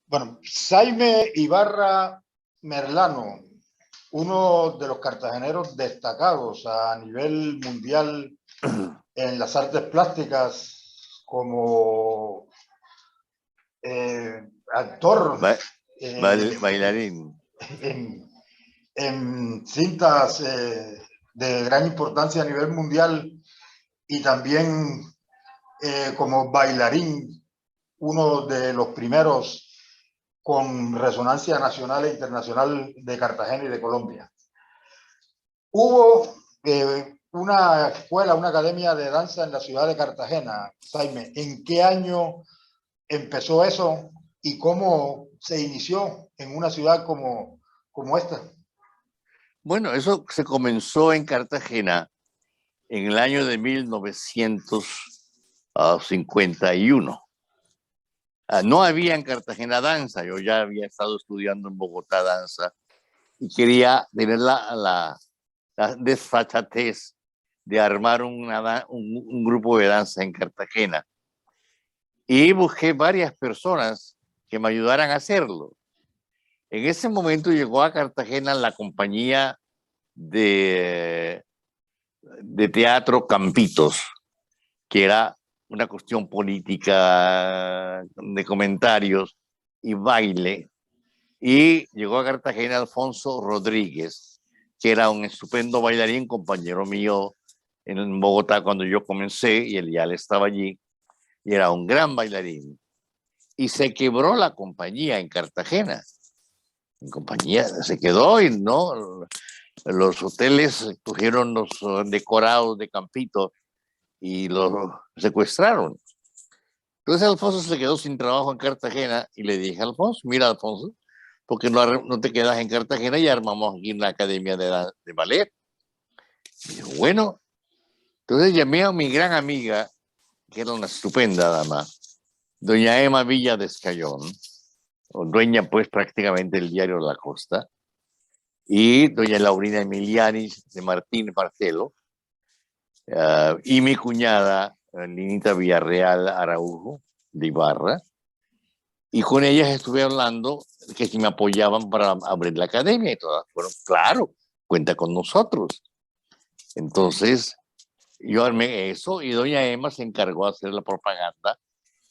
Bueno, Jaime Ibarra Merlano, uno de los cartageneros destacados a nivel mundial en las artes plásticas como actor, bailarín. En cintas de gran importancia a nivel mundial y también como bailarín, uno de los primeros con resonancia nacional e internacional de Cartagena y de Colombia. Hubo una escuela, una academia de danza en la ciudad de Cartagena. Jaime, ¿en qué año empezó eso y cómo se inició en una ciudad como esta? Bueno, eso se comenzó en Cartagena en el año de 1951. No había en Cartagena danza, yo ya había estado estudiando en Bogotá danza y quería tener la desfachatez de armar un grupo de danza en Cartagena. Y busqué varias personas que me ayudaran a hacerlo. En ese momento llegó a Cartagena la compañía de teatro Campitos, que era una cuestión política de comentarios y baile. Y llegó a Cartagena Alfonso Rodríguez, que era un estupendo bailarín, compañero mío en Bogotá cuando yo comencé, y él ya estaba allí, y era un gran bailarín. Y se quebró la compañía en Cartagena. La compañía se quedó y no, los hoteles cogieron los decorados de Campito y los secuestraron. Entonces Alfonso se quedó sin trabajo en Cartagena y le dije a Alfonso, mira Alfonso, ¿por qué no te quedas en Cartagena y armamos aquí una academia de ballet? Y dijo, bueno. Entonces llamé a mi gran amiga, que era una estupenda dama, doña Emma Villa de Escayón, dueña pues prácticamente del diario La Costa, y doña Laurina Emiliani de Martín Marcelo, y mi cuñada Linita Villarreal Araujo de Ibarra, y con ellas estuve hablando que si me apoyaban para abrir la academia, y todas fueron, claro, cuenta con nosotros. Entonces yo armé eso y doña Emma se encargó de hacer la propaganda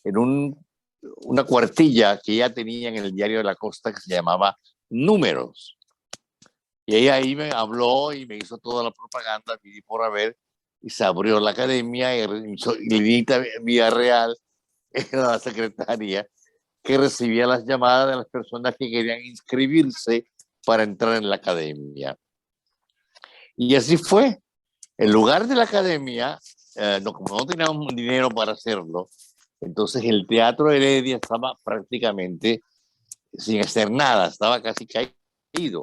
en una cuartilla que ella tenía en el diario de la Costa que se llamaba Números. Y ella ahí me habló y me hizo toda la propaganda, y por haber, y se abrió la academia, y Linita Villarreal era la secretaria que recibía las llamadas de las personas que querían inscribirse para entrar en la academia. Y así fue. En lugar de la academia, como no teníamos dinero para hacerlo, entonces el Teatro Heredia estaba prácticamente sin hacer nada, estaba casi caído.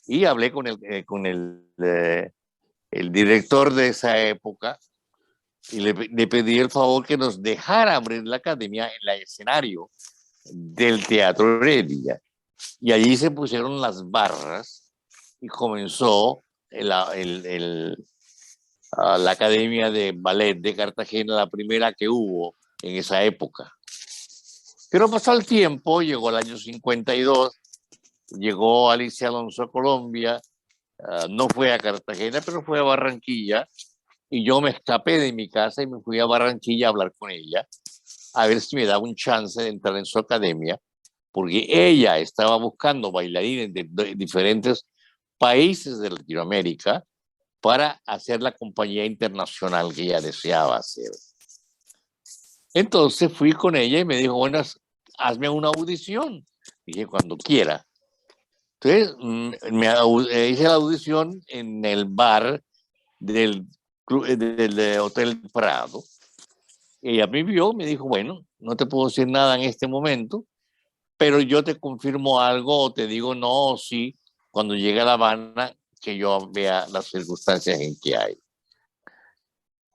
Y hablé con el director de esa época y le pedí el favor que nos dejara abrir la academia en el escenario del Teatro Heredia. Y allí se pusieron las barras y comenzó la Academia de Ballet de Cartagena, la primera que hubo en esa época. Pero pasó el tiempo, llegó el año 52, llegó Alicia Alonso a Colombia, no fue a Cartagena, pero fue a Barranquilla, y yo me escapé de mi casa y me fui a Barranquilla a hablar con ella, a ver si me daba un chance de entrar en su academia, porque ella estaba buscando bailarines de diferentes países de Latinoamérica para hacer la compañía internacional que ella deseaba hacer. Entonces fui con ella y me dijo, bueno, hazme una audición. Dije, cuando quiera. Entonces hice la audición en el bar del Hotel Prado. Ella me vio, me dijo, bueno, no te puedo decir nada en este momento, pero yo te confirmo algo o te digo no o sí cuando llegue a La Habana, que yo vea las circunstancias en que hay.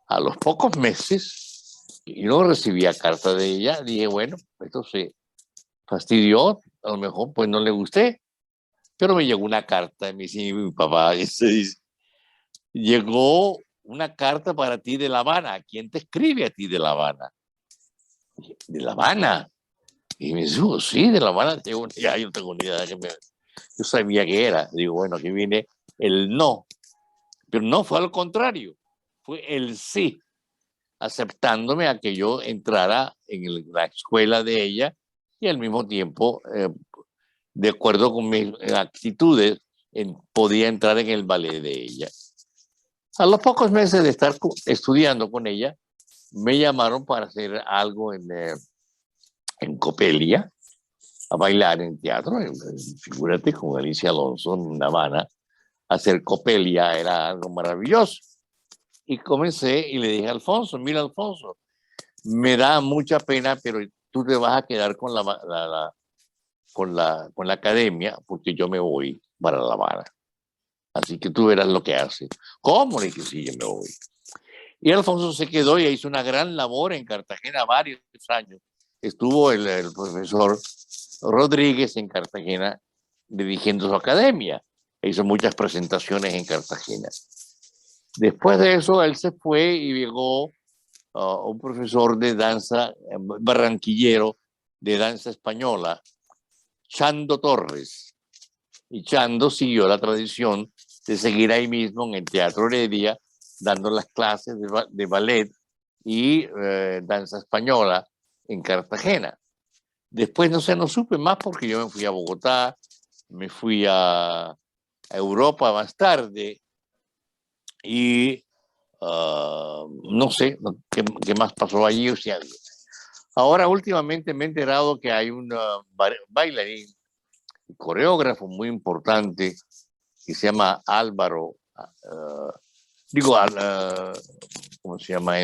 A los pocos meses, y no recibía carta de ella, dije, bueno, esto se fastidió, a lo mejor pues no le gusté, pero me llegó una carta de mi papá, y se dice, llegó una carta para ti de La Habana. ¿Quién te escribe a ti de La Habana? ¿De La Habana? Y me dice, "Oh, sí, de La Habana, ya yo tengo una idea, yo sabía que era". Digo, bueno, aquí viene el no, pero no fue al contrario, fue el sí, aceptándome a que yo entrara en la escuela de ella y al mismo tiempo, de acuerdo con mis actitudes, podía entrar en el ballet de ella. A los pocos meses de estar estudiando con ella, me llamaron para hacer algo en Copelia, a bailar en teatro, figúrate, con Alicia Alonso en La Habana. Hacer Copelia era algo maravilloso. Y comencé y le dije a Alfonso, mira Alfonso, me da mucha pena, pero tú te vas a quedar con con la academia porque yo me voy para La Habana. Así que tú verás lo que hace. ¿Cómo? Le dije, sí, yo me voy. Y Alfonso se quedó y hizo una gran labor en Cartagena varios años. Estuvo el profesor Rodríguez en Cartagena dirigiendo su academia. Hizo muchas presentaciones en Cartagena. Después de eso, él se fue y llegó un profesor de danza barranquillero de danza española, Chando Torres. Y Chando siguió la tradición de seguir ahí mismo en el Teatro Heredia, dando las clases de ballet y danza española en Cartagena. Después no supe más porque yo me fui a Bogotá, me fui a Europa más tarde y no sé qué más pasó allí. O sea, ahora últimamente me he enterado que hay un bailarín, coreógrafo muy importante que se llama Álvaro, digo, ¿cómo se llama?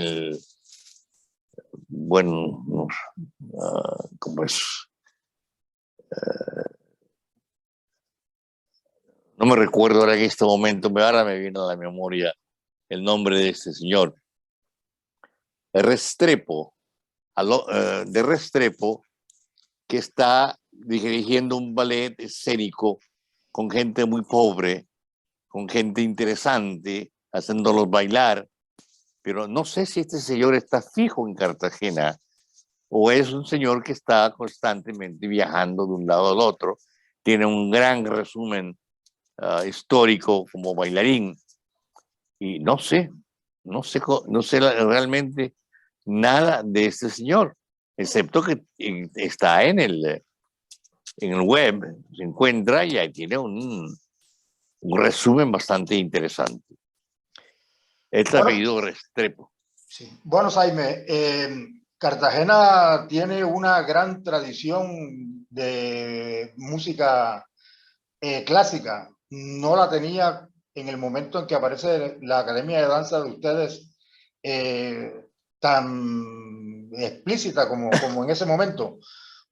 Bueno, ¿cómo es? No me recuerdo ahora en este momento, pero ahora me viene a la memoria el nombre de este señor. Restrepo, de Restrepo, que está dirigiendo un ballet escénico con gente muy pobre, con gente interesante, haciéndolos bailar, pero no sé si este señor está fijo en Cartagena o es un señor que está constantemente viajando de un lado al otro, tiene un gran resumen histórico como bailarín y no sé realmente nada de este señor, excepto que está en el web, se encuentra y ahí tiene un resumen bastante interesante. Este Bueno, apellido Restrepo. sí. Bueno, Jaime, Cartagena tiene una gran tradición de música clásica. No la tenía en el momento en que aparece la Academia de Danza de ustedes tan explícita como en ese momento.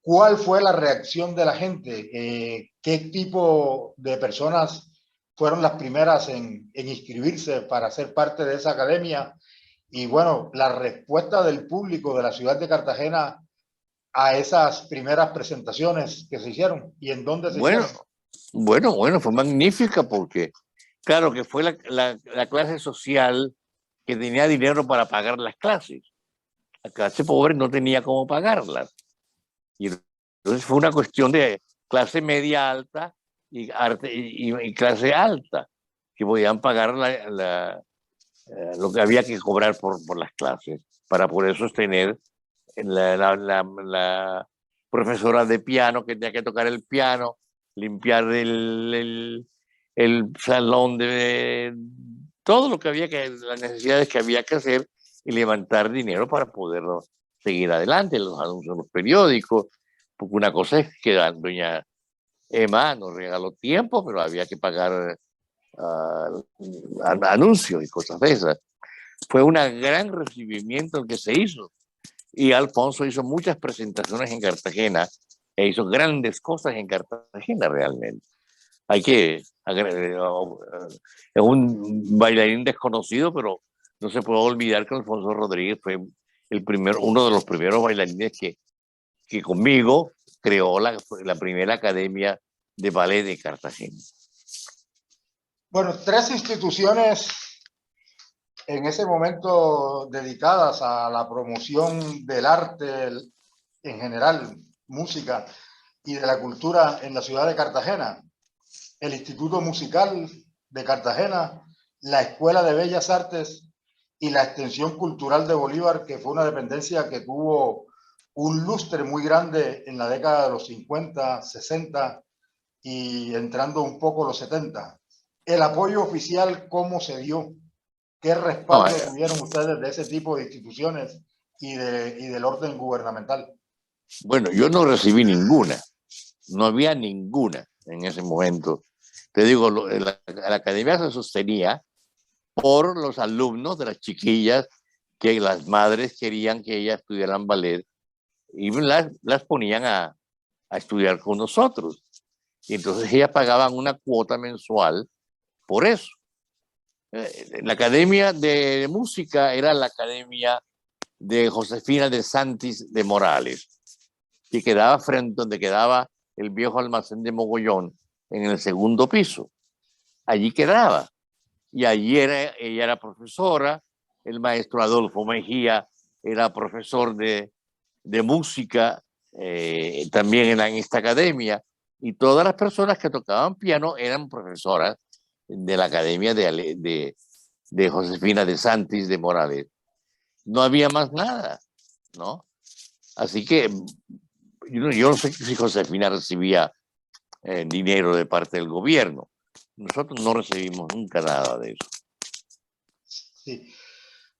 ¿Cuál fue la reacción de la gente? ¿Qué tipo de personas fueron las primeras en inscribirse para ser parte de esa academia? Y bueno, la respuesta del público de la ciudad de Cartagena a esas primeras presentaciones que se hicieron y en dónde se Bueno, hicieron. bueno, fue magnífica porque, claro, que fue la clase social que tenía dinero para pagar las clases. La clase pobre no tenía cómo pagarlas. Y entonces fue una cuestión de clase media alta y clase alta, que podían pagar lo que había que cobrar por las clases para poder sostener la profesora de piano que tenía que tocar el piano, limpiar el salón de todo lo que había que, las necesidades que había que hacer y levantar dinero para poderlo seguir adelante, los anuncios en los periódicos, porque una cosa es que doña Emma nos regaló tiempo, pero había que pagar anuncios y cosas de esas. Fue un gran recibimiento el que se hizo. Y Alfonso hizo muchas presentaciones en Cartagena e hizo grandes cosas en Cartagena realmente. Hay que, es un bailarín desconocido, pero no se puede olvidar que Alfonso Rodríguez fue uno de los primeros bailarines que conmigo creó la primera academia de ballet de Cartagena. Bueno, tres instituciones en ese momento dedicadas a la promoción del arte en general. música y de la cultura en la ciudad de Cartagena, el Instituto Musical de Cartagena, la Escuela de Bellas Artes y la Extensión Cultural de Bolívar, que fue una dependencia que tuvo un lustre muy grande en la década de los 50, 60 y entrando un poco los 70. El apoyo oficial, ¿cómo se dio? ¿Qué respaldo tuvieron ustedes de ese tipo de instituciones y del orden gubernamental? Bueno, yo no recibí ninguna, no había ninguna en ese momento. Te digo, la academia se sostenía por los alumnos de las chiquillas que las madres querían que ellas estudiaran ballet y las ponían a estudiar con nosotros. Y entonces ellas pagaban una cuota mensual por eso. La academia de música era la academia de Josefina de Santis de Morales, que quedaba frente donde quedaba el viejo almacén de Mogollón, en el segundo piso. Allí quedaba. Y allí ella era profesora, el maestro Adolfo Mejía era profesor de música también en esta academia, y todas las personas que tocaban piano eran profesoras de la academia de Josefina de Santis de Morales. No había más nada, ¿no? Así que yo no sé si Josefina recibía dinero de parte del gobierno. Nosotros no recibimos nunca nada de eso. Sí.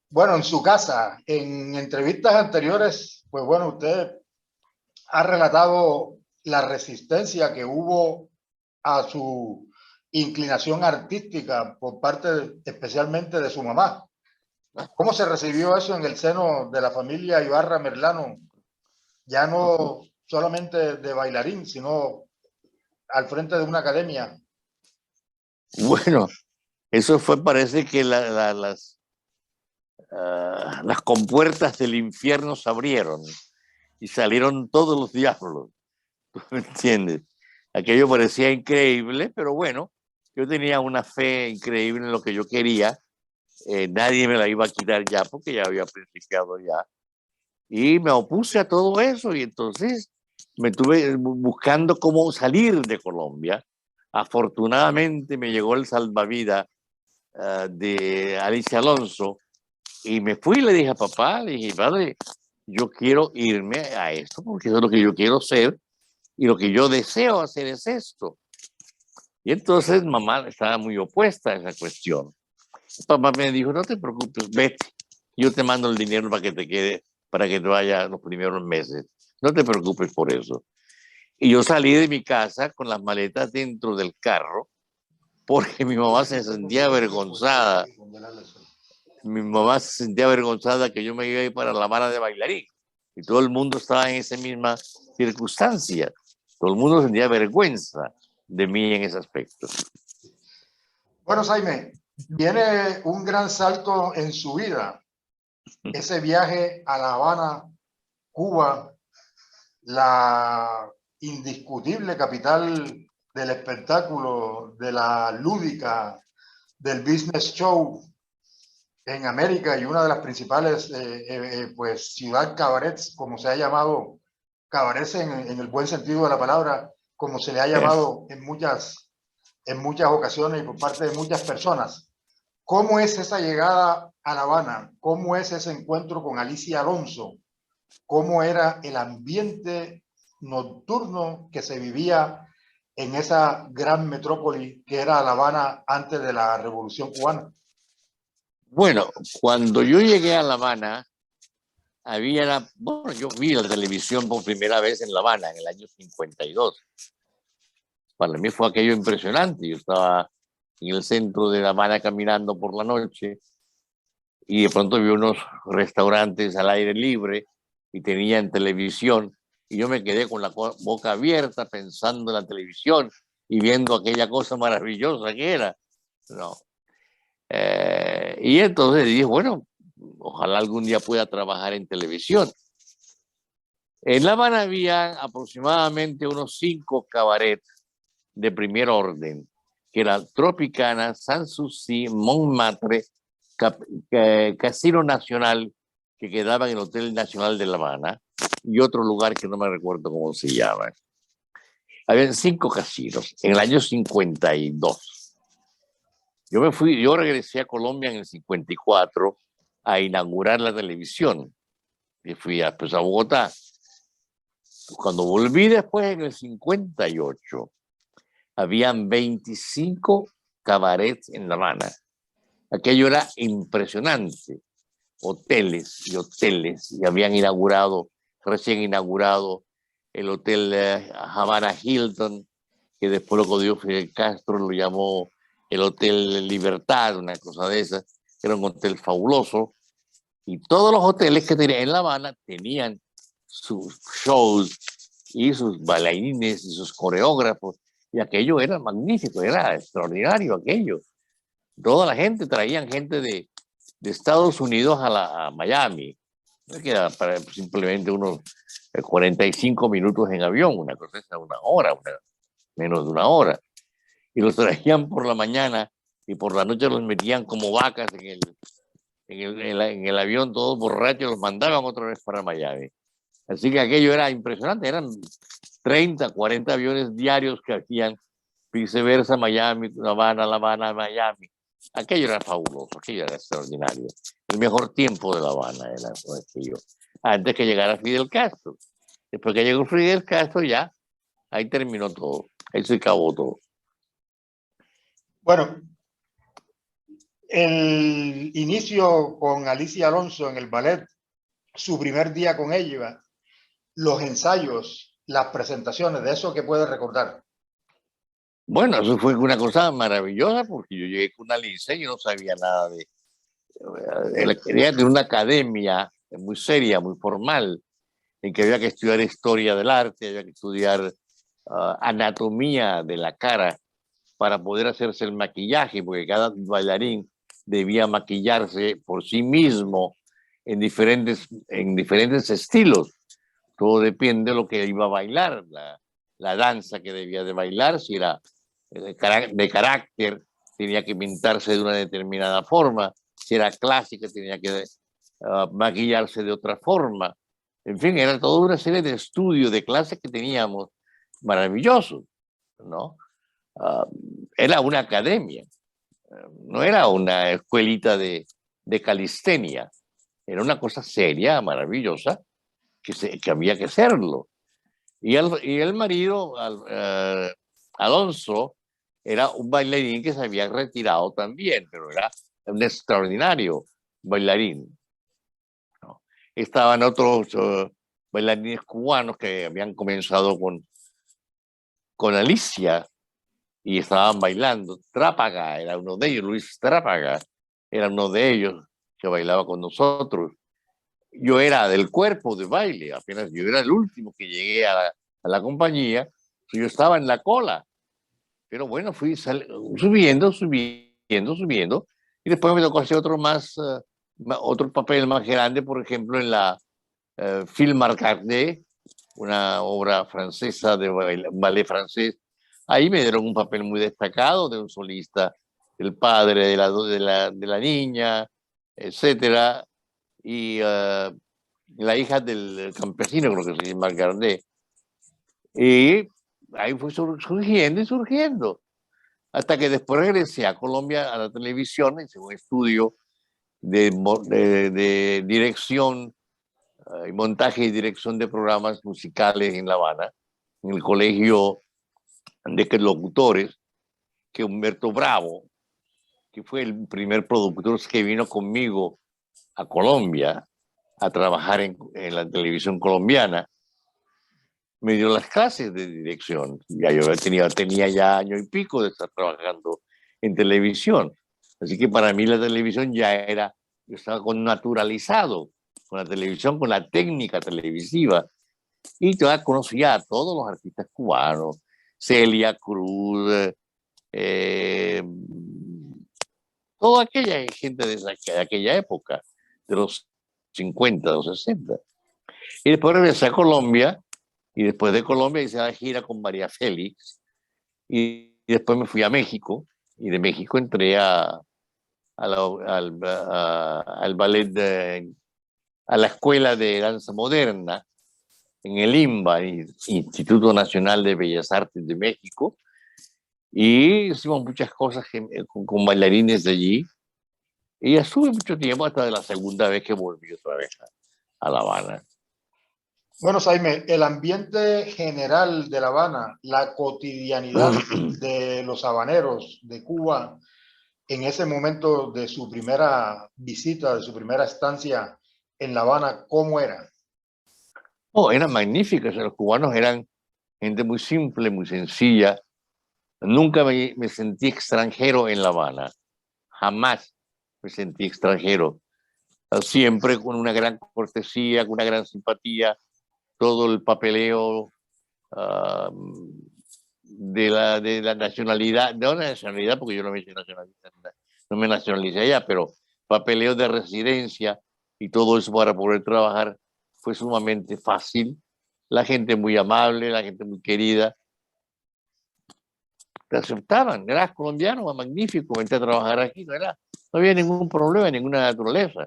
Bueno, en su casa, en entrevistas anteriores, pues bueno, usted ha relatado la resistencia que hubo a su inclinación artística por parte especialmente de su mamá. ¿Cómo se recibió eso en el seno de la familia Ibarra Merlano? Ya no solamente de bailarín, sino al frente de una academia. Bueno, eso fue, parece que las compuertas del infierno se abrieron y salieron todos los diablos. ¿Tú me entiendes? Aquello parecía increíble, pero bueno, yo tenía una fe increíble en lo que yo quería. Nadie me la iba a quitar ya porque ya había principiado ya. Y me opuse a todo eso y entonces me tuve buscando cómo salir de Colombia. Afortunadamente me llegó el salvavidas de Alicia Alonso y me fui y le dije a papá, le dije, padre, yo quiero irme a esto porque eso es lo que yo quiero ser y lo que yo deseo hacer es esto. Y entonces mamá estaba muy opuesta a esa cuestión. Papá me dijo, no te preocupes, vete, yo te mando el dinero para que te quede, para que te vaya los primeros meses. No te preocupes por eso. Y yo salí de mi casa con las maletas dentro del carro porque mi mamá se sentía avergonzada. Mi mamá se sentía avergonzada que yo me iba a ir para La Habana de bailarín. Y todo el mundo estaba en esa misma circunstancia. Todo el mundo sentía vergüenza de mí en ese aspecto. Bueno, Jaime, viene un gran salto en su vida. Ese viaje a La Habana, Cuba, la indiscutible capital del espectáculo, de la lúdica, del business show en América y una de las principales pues ciudad cabarets, como se ha llamado, cabarets en el buen sentido de la palabra, como se le ha llamado en muchas ocasiones y por parte de muchas personas. ¿Cómo es esa llegada a La Habana? ¿Cómo es ese encuentro con Alicia Alonso? ¿Cómo era el ambiente nocturno que se vivía en esa gran metrópoli que era La Habana antes de la Revolución Cubana? Bueno, cuando yo llegué a La Habana, bueno, yo vi la televisión por primera vez en La Habana en el año 52. Para mí fue aquello impresionante. Yo estaba en el centro de La Habana caminando por la noche y de pronto vi unos restaurantes al aire libre y tenían televisión y yo me quedé con la boca abierta pensando en la televisión y viendo aquella cosa maravillosa que era, ¿no? Y entonces dije, bueno, ojalá algún día pueda trabajar en televisión. En La Habana había aproximadamente unos 5 cabarets de primer orden, que era Tropicana, Sanssouci, Montmartre, Casino Nacional, que quedaba en el Hotel Nacional de La Habana, y otro lugar que no me recuerdo cómo se llama. Habían 5 casinos en el año 52. Yo regresé a Colombia en el 54 a inaugurar la televisión y fui pues, a Bogotá. Cuando volví después en el 58, habían 25 cabarets en La Habana. Aquello era impresionante. Hoteles y hoteles, y habían recién inaugurado el hotel Havana Hilton, que después lo cogió Fidel Castro, lo llamó el Hotel Libertad, una cosa de esas. Era un hotel fabuloso, y todos los hoteles que tenían en La Habana tenían sus shows y sus bailarines y sus coreógrafos, y aquello era magnífico, era extraordinario aquello. Toda la gente, traían gente de Estados Unidos a Miami, que era para simplemente unos 45 minutos en avión, una cosa esa, una hora, menos de una hora, y los traían por la mañana y por la noche los metían como vacas en el avión, todos borrachos, los mandaban otra vez para Miami. Así que aquello era impresionante, eran 30, 40 aviones diarios que hacían viceversa, Miami, La Habana, Miami. Aquello era fabuloso, aquello era extraordinario. El mejor tiempo de La Habana era aquello. Antes que llegara Fidel Castro. Después que llegó Fidel Castro, ya, ahí terminó todo. Ahí se acabó todo. Bueno, el inicio con Alicia Alonso en el ballet, su primer día con ella, los ensayos, las presentaciones, de eso que puedes recordar. Bueno, eso fue una cosa maravillosa porque yo llegué con Alicia y yo no sabía nada de... Quería tener una academia muy seria, muy formal, en que había que estudiar historia del arte, había que estudiar anatomía de la cara para poder hacerse el maquillaje, porque cada bailarín debía maquillarse por sí mismo en diferentes estilos. Todo depende de lo que iba a bailar, la danza que debía de bailar, si era de carácter, tenía que pintarse de una determinada forma, si era clásica, tenía que maquillarse de otra forma. En fin, era toda una serie de estudios, de clases que teníamos maravillosos, ¿no? Era una academia, no era una escuelita de calistenia, era una cosa seria, maravillosa, que había que hacerlo. Y el marido, Alonso, era un bailarín que se había retirado también, pero era un extraordinario bailarín, ¿no? Estaban otros bailarines cubanos que habían comenzado con Alicia y estaban bailando. Trápaga era uno de ellos, Luis Trápaga era uno de ellos que bailaba con nosotros. Yo era del cuerpo de baile, apenas yo era el último que llegué a la compañía, yo estaba en la cola. Pero bueno, fui subiendo, y después me tocó hacer otro papel más grande, por ejemplo, en la Film Marcardé, una obra francesa de ballet francés. Ahí me dieron un papel muy destacado de un solista, el padre de la niña, etcétera, y la hija del campesino, creo que se llama Marcardé. Y ahí fue surgiendo y surgiendo, hasta que después regresé a Colombia a la televisión, hice un estudio de dirección y montaje y dirección de programas musicales en La Habana, en el colegio de locutores, que Humberto Bravo, que fue el primer productor que vino conmigo a Colombia a trabajar en la televisión colombiana, me dio las clases de dirección. Ya yo tenía ya año y pico de estar trabajando en televisión. Así que para mí la televisión ya era, yo estaba naturalizado con la televisión, con la técnica televisiva. Y yo ya conocía a todos los artistas cubanos, Celia Cruz, toda aquella gente de aquella época, de los 50, de los 60. Y después regresé a Colombia, y después de Colombia hice la gira con María Félix, y después me fui a México, y de México entré al ballet, a la escuela de danza moderna, en el INBA, Instituto Nacional de Bellas Artes de México, y hicimos muchas cosas con bailarines de allí. Y estuve mucho tiempo hasta la segunda vez que volví otra vez a La Habana. Bueno, Jaime, el ambiente general de La Habana, la cotidianidad de los habaneros de Cuba en ese momento de su primera visita, de su primera estancia en La Habana, ¿cómo era? Oh, eran magníficos. Los cubanos eran gente muy simple, muy sencilla. Nunca me sentí extranjero en La Habana. Jamás me sentí extranjero. Siempre con una gran cortesía, con una gran simpatía. Todo el papeleo de la nacionalidad, no la nacionalidad, porque yo no me hice nacionalidad, no me nacionalicé allá, pero papeleo de residencia y todo eso para poder trabajar fue sumamente fácil. La gente muy amable, la gente muy querida. Te aceptaban, eras colombiano, magnífico, vente a trabajar aquí, no había ningún problema, ninguna naturaleza.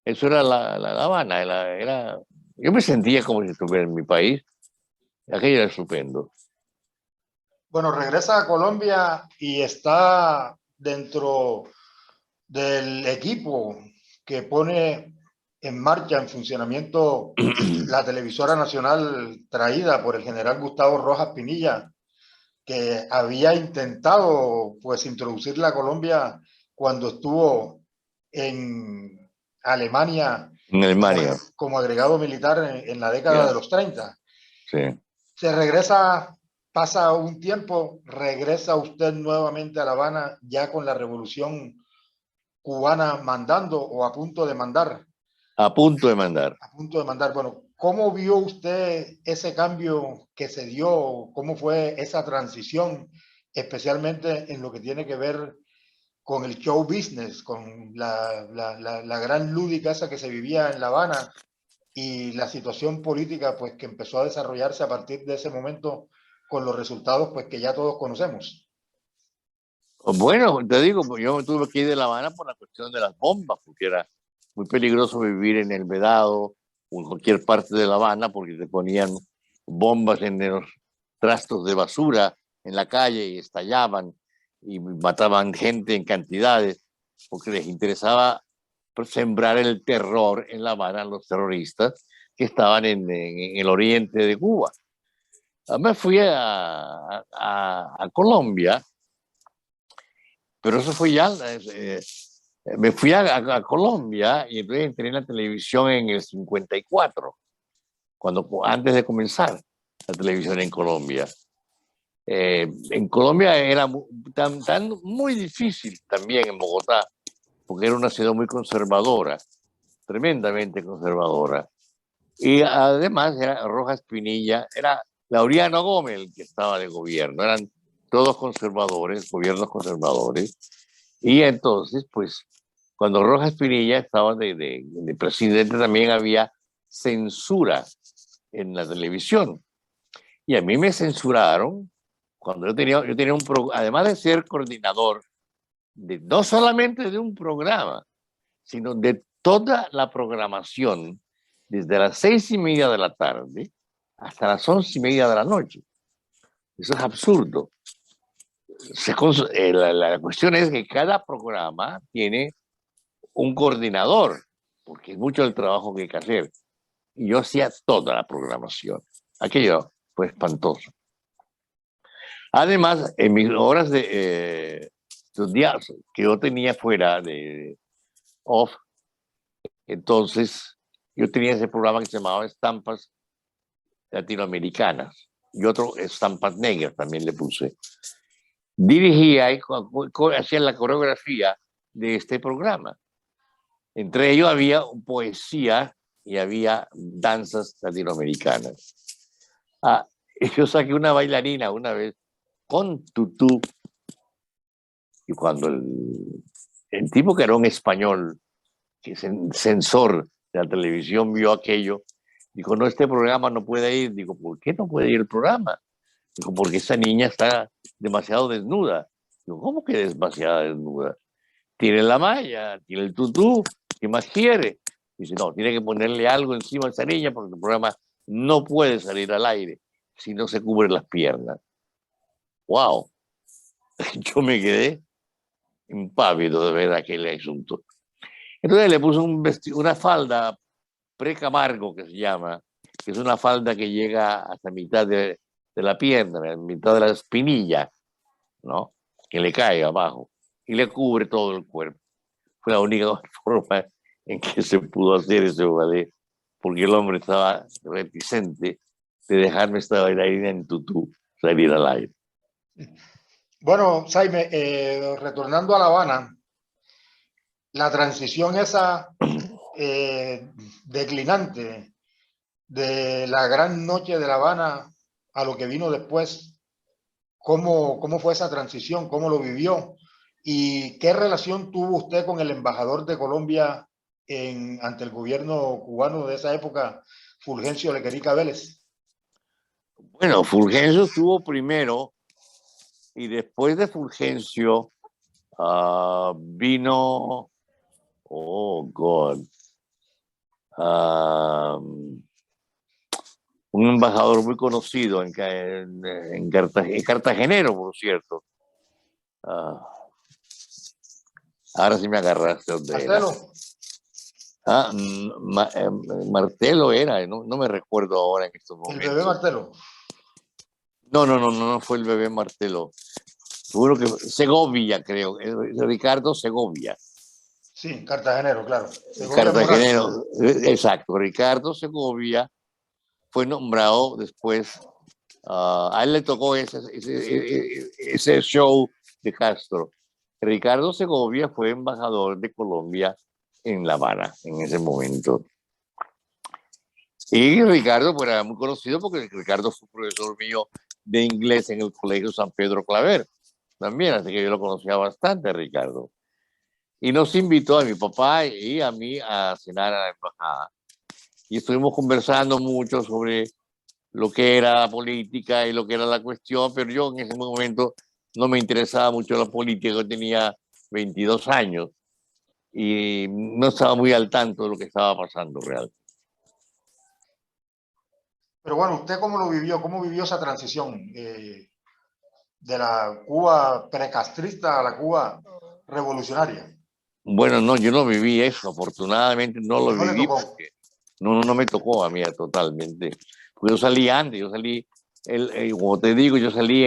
Eso era la Habana, yo me sentía como si estuviera en mi país, aquello era estupendo. Bueno, regresa a Colombia y está dentro del equipo que pone en marcha, en funcionamiento, la televisora nacional traída por el general Gustavo Rojas Pinilla, que había intentado pues introducirla a Colombia cuando estuvo en Alemania En Alemania, como agregado militar en la década yeah, de los 30. sí. Se regresa, pasa un tiempo, regresa usted nuevamente a La Habana ya con la revolución cubana mandando o a punto de mandar. A punto de mandar. A punto de mandar. Bueno, ¿cómo vio usted ese cambio que se dio? ¿Cómo fue esa transición, especialmente en lo que tiene que ver con el show business, con la gran lúdica esa que se vivía en La Habana y la situación política pues que empezó a desarrollarse a partir de ese momento con los resultados pues que ya todos conocemos? Bueno, te digo, yo me tuve que ir de La Habana por la cuestión de las bombas, porque era muy peligroso vivir en el Vedado o en cualquier parte de La Habana, porque te ponían bombas en los trastos de basura en la calle y estallaban y mataban gente en cantidades, porque les interesaba sembrar el terror en La Habana a los terroristas que estaban en el oriente de Cuba. Me fui a Colombia, pero eso fue ya, me fui a Colombia y entonces entré en la televisión en el 54, antes de comenzar la televisión en Colombia. En Colombia era muy difícil también en Bogotá, porque era una ciudad muy conservadora, tremendamente conservadora. Y además era Rojas Pinilla, era Laureano Gómez el que estaba de gobierno, eran todos conservadores, gobiernos conservadores. Y entonces, pues, cuando Rojas Pinilla estaba de presidente, también había censura en la televisión. Y a mí me censuraron cuando yo tenía además de ser coordinador no solamente de un programa, sino de toda la programación, desde las 6:30 de la tarde hasta las 11:30 de la noche. Eso es absurdo. La cuestión es que cada programa tiene un coordinador, porque es mucho el trabajo que hay que hacer. Y yo hacía toda la programación. Aquello fue espantoso. Además, en mis horas los días que yo tenía fuera de off, entonces yo tenía ese programa que se llamaba Estampas Latinoamericanas y otro Estampas Negras también le puse. Dirigía y hacía la coreografía de este programa. Entre ellos había poesía y había danzas latinoamericanas. Yo saqué una bailarina una vez con tutú y cuando el tipo que era un español, que es censor de la televisión, vio aquello, dijo, no, este programa no puede ir. Digo, ¿por qué no puede ir el programa? Dijo, porque esa niña está demasiado desnuda. Digo, ¿cómo que demasiado desnuda? Tiene la malla, tiene el tutú, ¿qué más quiere? Dice, no, tiene que ponerle algo encima a esa niña porque el programa no puede salir al aire si no se cubre las piernas. ¡Wow! Yo me quedé impávido de ver aquel asunto. Entonces le puso una falda precamargo que se llama, que es una falda que llega hasta mitad de la pierna, mitad de la espinilla, ¿no? Que le cae abajo y le cubre todo el cuerpo. Fue la única forma en que se pudo hacer ese ballet, porque el hombre estaba reticente de dejarme esta bailarina en tutú salir al aire. Bueno, Jaime, retornando a La Habana, la transición esa declinante de la gran noche de La Habana a lo que vino después, ¿cómo fue esa transición? ¿Cómo lo vivió? ¿Y qué relación tuvo usted con el embajador de Colombia ante el gobierno cubano de esa época, Fulgencio Lequerica Vélez? Bueno, Fulgencio estuvo primero y después de Fulgencio vino, oh God, un embajador muy conocido cartagenero, por cierto. Ahora sí me agarraste donde era. Marcelo, Martelo era, no me recuerdo ahora en estos el bebé momentos. Martelo. No fue el bebé Martelo. Seguro que Segovia, creo. Ricardo Segovia. Sí, cartagenero, claro. Segovia Morales. Cartagenero, exacto. Ricardo Segovia fue nombrado después. A él le tocó ese show de Castro. Ricardo Segovia fue embajador de Colombia en La Habana en ese momento. Y Ricardo pues, era muy conocido porque Ricardo fue profesor mío de inglés en el Colegio San Pedro Claver. También, así que yo lo conocía bastante, Ricardo. Y nos invitó a mi papá y a mí a cenar a la embajada. Y estuvimos conversando mucho sobre lo que era la política y lo que era la cuestión, pero yo en ese momento no me interesaba mucho la política, yo tenía 22 años y no estaba muy al tanto de lo que estaba pasando realmente. Pero bueno, ¿usted cómo lo vivió? ¿Cómo vivió esa transición de la Cuba precastrista a la Cuba revolucionaria? Bueno, no, yo no viví eso, afortunadamente no lo No le viví tocó. porque no me tocó a mí totalmente. Pues yo salí antes, yo salí, como te digo, yo salí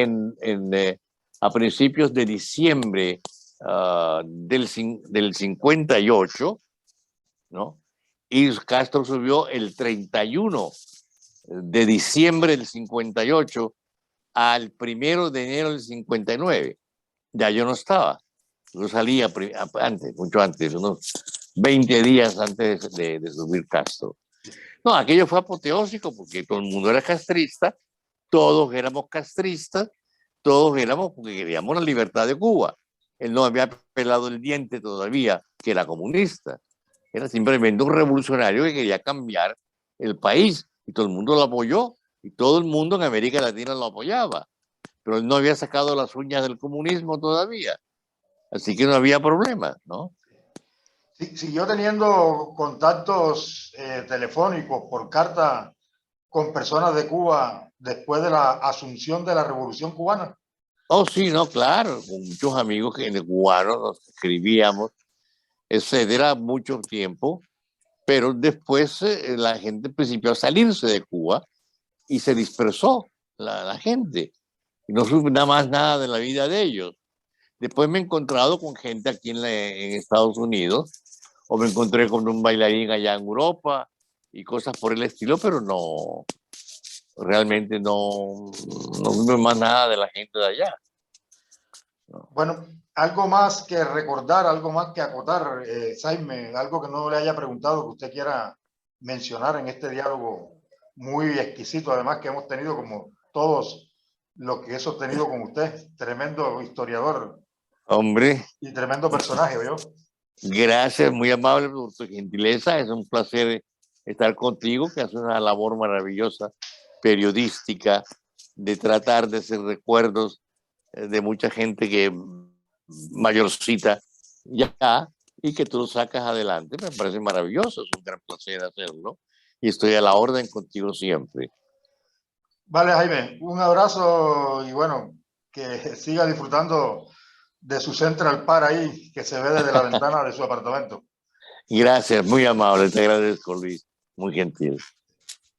a principios de diciembre del 58, ¿no? Y Castro subió el 31 de diciembre del 58 al 1 de enero del 59. Ya yo no estaba. Yo salía antes, mucho antes, unos 20 días antes de subir Castro. No, aquello fue apoteósico porque todo el mundo era castrista, todos éramos castristas, todos éramos porque queríamos la libertad de Cuba. Él no había pelado el diente todavía, que era comunista. Era simplemente un revolucionario que quería cambiar el país y todo el mundo lo apoyó y todo el mundo en América Latina lo apoyaba. Pero él no había sacado las uñas del comunismo todavía. Así que no había problema, ¿no? Siguió teniendo contactos telefónicos por carta con personas de Cuba después de la asunción de la Revolución Cubana. Oh, sí, no, claro, con muchos amigos que en cubanos nos escribíamos, etcétera, mucho tiempo, pero después la gente principió a salirse de Cuba y se dispersó la gente. Y no supe nada más nada de la vida de ellos. Después me he encontrado con gente aquí en Estados Unidos, o me encontré con un bailarín allá en Europa y cosas por el estilo, pero no, realmente no supe más nada de la gente de allá. No. Bueno, algo más que recordar, algo más que acotar, Jaime, algo que no le haya preguntado que usted quiera mencionar en este diálogo muy exquisito, además que hemos tenido como todos lo que he sostenido con usted, tremendo historiador Hombre, y tremendo personaje, ¿yo? gracias, muy amable por tu gentileza. Es un placer estar contigo, que hace una labor maravillosa periodística de tratar de hacer recuerdos de mucha gente que mayorcita ya y que tú lo sacas adelante. Me parece maravilloso, es un gran placer hacerlo. y estoy a la orden contigo siempre. Vale, Jaime, un abrazo y bueno, que siga disfrutando de su Central Park ahí, que se ve desde la ventana de su apartamento. Gracias, muy amable, te agradezco, Luis, muy gentil.